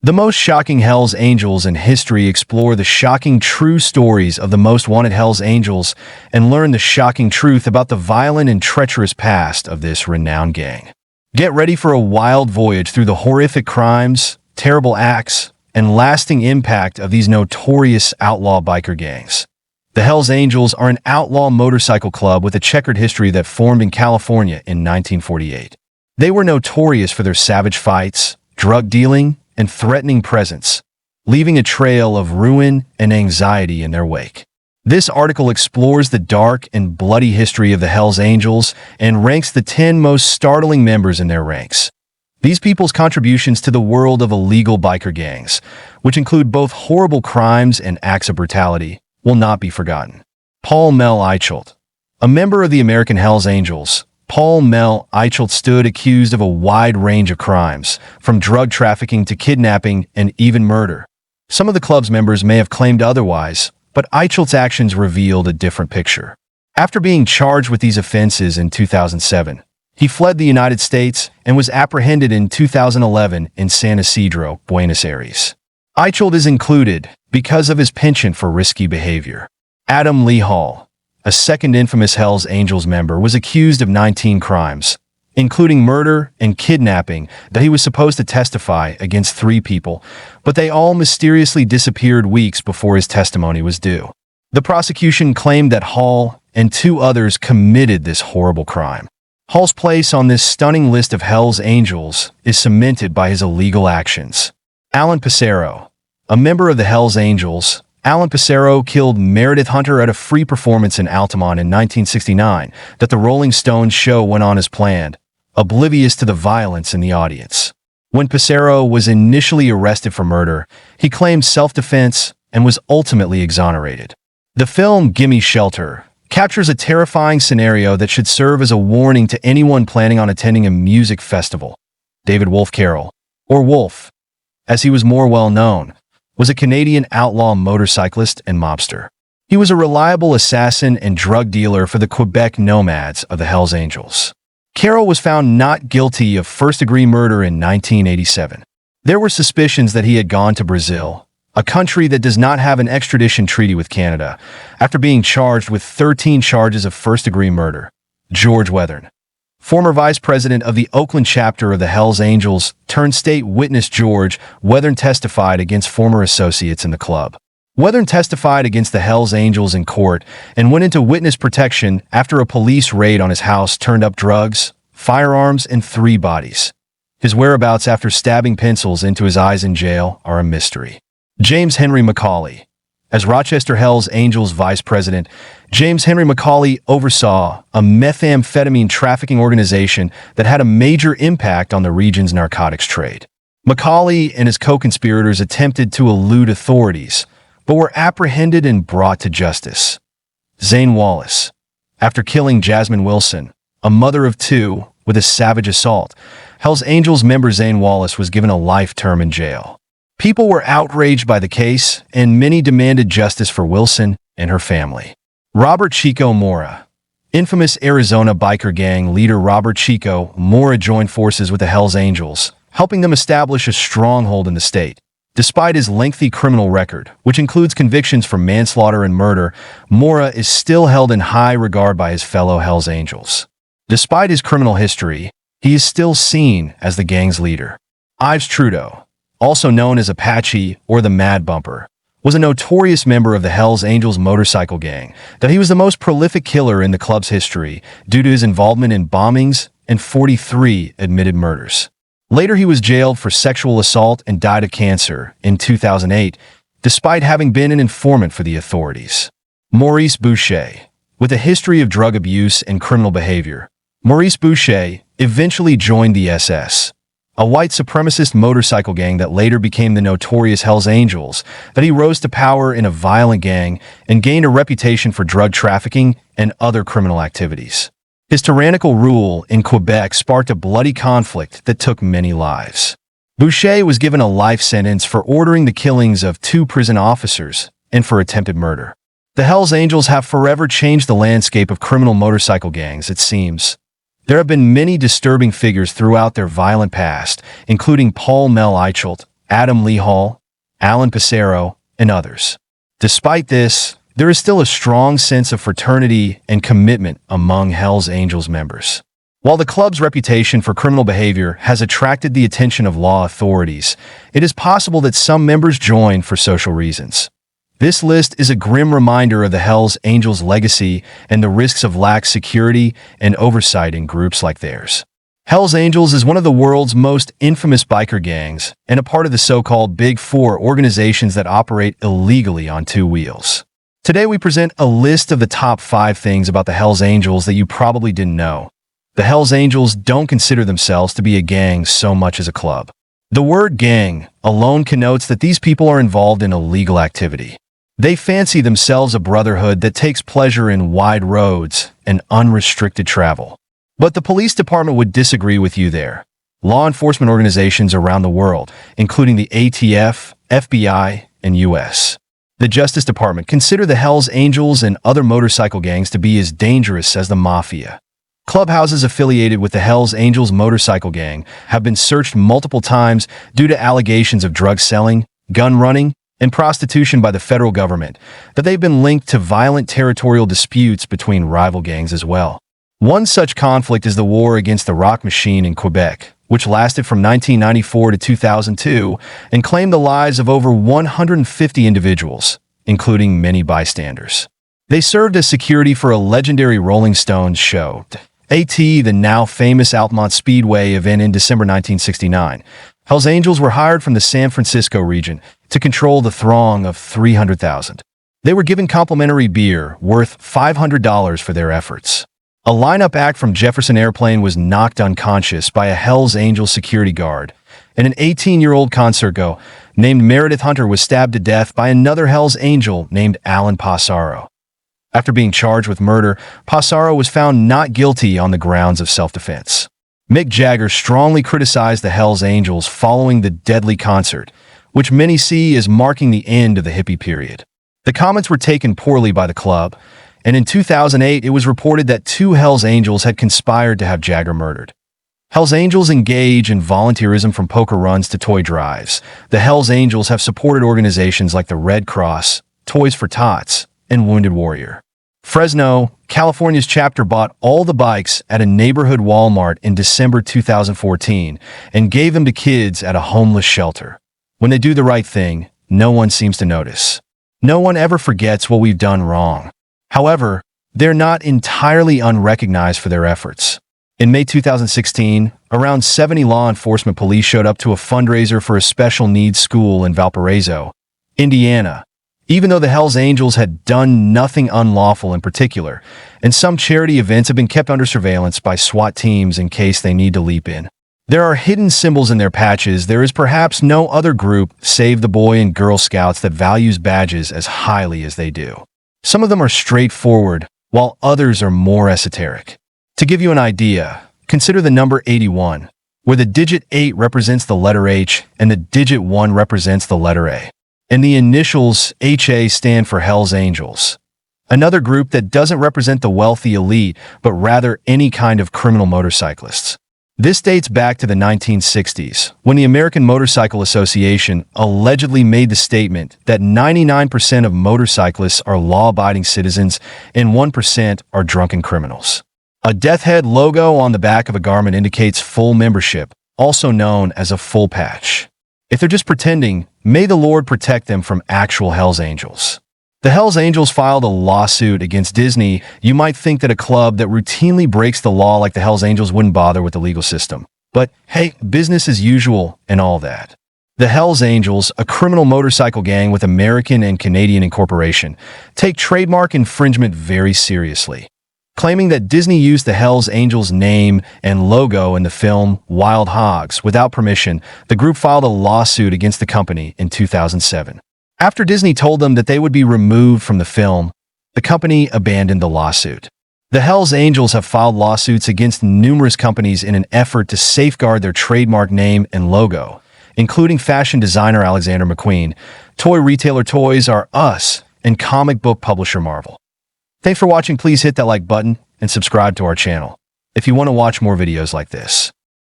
The most shocking Hells Angels in history explore the shocking true stories of the most wanted Hells Angels and learn the shocking truth about the violent and treacherous past of this renowned gang. Get ready for a wild voyage through the horrific crimes, terrible acts, and lasting impact of these notorious outlaw biker gangs. The Hells Angels are an outlaw motorcycle club with a checkered history that formed in California in 1948. They were notorious for their savage fights, drug dealing, and threatening presence, leaving a trail of ruin and anxiety in their wake. This article explores the dark and bloody history of the Hells Angels and ranks the 10 most startling members in their ranks. These people's contributions to the world of illegal biker gangs, which include both horrible crimes and acts of brutality, will not be forgotten. Paul Mel Eichelt. A member of the American Hells Angels, Paul Mel Eichelt stood accused of a wide range of crimes, from drug trafficking to kidnapping and even murder. Some of the club's members may have claimed otherwise, but Eichelt's actions revealed a different picture. After being charged with these offenses in 2007, he fled the United States and was apprehended in 2011 in San Isidro, Buenos Aires. Eichelt is included because of his penchant for risky behavior. Adam Lee Hall, a second infamous Hells Angels member, was accused of 19 crimes, including murder and kidnapping, that he was supposed to testify against 3 people, but they all mysteriously disappeared weeks before his testimony was due. The prosecution claimed that Hall and 2 others committed this horrible crime. Hall's place on this stunning list of Hells Angels is cemented by his illegal actions. Alan Passero, a member of the Hells Angels, Alan Passero killed Meredith Hunter at a free performance in Altamont in 1969 that the Rolling Stones show went on as planned, oblivious to the violence in the audience. When Passero was initially arrested for murder, he claimed self-defense and was ultimately exonerated. The film Gimme Shelter captures a terrifying scenario that should serve as a warning to anyone planning on attending a music festival. David Wolf Carroll, or Wolf, as he was more well known, was a Canadian outlaw motorcyclist and mobster. He was a reliable assassin and drug dealer for the Quebec nomads of the Hells Angels. Carroll was found not guilty of first-degree murder in 1987. There were suspicions that he had gone to Brazil, a country that does not have an extradition treaty with Canada, after being charged with 13 charges of first-degree murder. George Weathern, former vice president of the Oakland chapter of the Hells Angels turned state witness George Weathern, testified against former associates in the club. Weathern testified against the Hells Angels in court and went into witness protection after a police raid on his house turned up drugs, firearms, and 3 bodies. His whereabouts after stabbing pencils into his eyes in jail are a mystery. James Henry McCauley. As Rochester Hells Angels vice president, James Henry McCauley oversaw a methamphetamine trafficking organization that had a major impact on the region's narcotics trade. McCauley and his co-conspirators attempted to elude authorities, but were apprehended and brought to justice. Zane Wallace. After killing Jasmine Wilson, a mother of 2, with a savage assault, Hells Angels member Zane Wallace was given a life term in jail. People were outraged by the case, and many demanded justice for Wilson and her family. Robert Chico Mora. Infamous Arizona biker gang leader Robert Chico Mora joined forces with the Hells Angels, helping them establish a stronghold in the state. Despite his lengthy criminal record, which includes convictions for manslaughter and murder, Mora is still held in high regard by his fellow Hells Angels. Despite his criminal history, he is still seen as the gang's leader. Ives Trudeau, also known as Apache or the Mad Bumper, was a notorious member of the Hells Angels motorcycle gang, that he was the most prolific killer in the club's history due to his involvement in bombings and 43 admitted murders. Later, he was jailed for sexual assault and died of cancer in 2008, despite having been an informant for the authorities. Maurice Boucher. With a history of drug abuse and criminal behavior, Maurice Boucher eventually joined the SS, a white supremacist motorcycle gang that later became the notorious Hells Angels, that he rose to power in a violent gang and gained a reputation for drug trafficking and other criminal activities. His tyrannical rule in Quebec sparked a bloody conflict that took many lives. Boucher was given a life sentence for ordering the killings of 2 prison officers and for attempted murder. The Hells Angels have forever changed the landscape of criminal motorcycle gangs, it seems. There have been many disturbing figures throughout their violent past, including Paul Mel Eichelt, Adam Lee Hall, Alan Passero, and others. Despite this, there is still a strong sense of fraternity and commitment among Hell's Angels members. While the club's reputation for criminal behavior has attracted the attention of law authorities, it is possible that some members join for social reasons. This list is a grim reminder of the Hell's Angels' legacy and the risks of lax security and oversight in groups like theirs. Hell's Angels is one of the world's most infamous biker gangs and a part of the so-called Big Four organizations that operate illegally on two wheels. Today we present a list of the top 5 things about the Hell's Angels that you probably didn't know. The Hell's Angels don't consider themselves to be a gang so much as a club. The word gang alone connotes that these people are involved in illegal activity. They fancy themselves a brotherhood that takes pleasure in wide roads and unrestricted travel. But the police department would disagree with you there. Law enforcement organizations around the world, including the ATF, FBI, and US. The Justice Department consider the Hell's Angels and other motorcycle gangs to be as dangerous as the mafia. Clubhouses affiliated with the Hell's Angels motorcycle gang have been searched multiple times due to allegations of drug selling, gun running, and prostitution by the federal government, that they've been linked to violent territorial disputes between rival gangs as well. One such conflict is the war against the Rock Machine in Quebec, which lasted from 1994 to 2002 and claimed the lives of over 150 individuals, including many bystanders. They served as security for a legendary Rolling Stones show, the now famous Altamont Speedway event in December 1969. Hell's Angels were hired from the San Francisco region to control the throng of 300,000. They were given complimentary beer worth $500 for their efforts. A lineup act from Jefferson Airplane was knocked unconscious by a Hell's Angels security guard, and an 18-year-old concerto named Meredith Hunter was stabbed to death by another Hell's Angel named Alan Passero. After being charged with murder, Passero was found not guilty on the grounds of self-defense. Mick Jagger strongly criticized the Hell's Angels following the deadly concert, which many see as marking the end of the hippie period. The comments were taken poorly by the club, and in 2008 it was reported that 2 Hell's Angels had conspired to have Jagger murdered. Hell's Angels engage in volunteerism from poker runs to toy drives. The Hell's Angels have supported organizations like the Red Cross, Toys for Tots, and Wounded Warrior. Fresno, California's chapter bought all the bikes at a neighborhood Walmart in December 2014 and gave them to kids at a homeless shelter. When they do the right thing, no one seems to notice. No one ever forgets what we've done wrong. However, they're not entirely unrecognized for their efforts. In May 2016, around 70 law enforcement police showed up to a fundraiser for a special needs school in Valparaiso, Indiana, even though the Hell's Angels had done nothing unlawful in particular, and some charity events have been kept under surveillance by SWAT teams in case they need to leap in. There are hidden symbols in their patches. There is perhaps no other group, save the Boy and Girl Scouts, that values badges as highly as they do. Some of them are straightforward, while others are more esoteric. To give you an idea, consider the number 81, where the digit 8 represents the letter H and the digit 1 represents the letter A. And the initials HA stand for Hell's Angels, another group that doesn't represent the wealthy elite, but rather any kind of criminal motorcyclists. This dates back to the 1960s, when the American Motorcycle Association allegedly made the statement that 99% of motorcyclists are law-abiding citizens and 1% are drunken criminals. A death head logo on the back of a garment indicates full membership, also known as a full patch. If they're just pretending, may the Lord protect them from actual Hell's Angels. The Hell's Angels filed a lawsuit against Disney. You might think that a club that routinely breaks the law like the Hell's Angels wouldn't bother with the legal system. But hey, business as usual and all that. The Hell's Angels, a criminal motorcycle gang with American and Canadian incorporation, take trademark infringement very seriously. Claiming that Disney used the Hell's Angels name and logo in the film Wild Hogs without permission, the group filed a lawsuit against the company in 2007. After Disney told them that they would be removed from the film, the company abandoned the lawsuit. The Hell's Angels have filed lawsuits against numerous companies in an effort to safeguard their trademark name and logo, including fashion designer Alexander McQueen, toy retailer Toys R Us, and comic book publisher Marvel. Thanks for watching. Please hit that like button and subscribe to our channel if you want to watch more videos like this.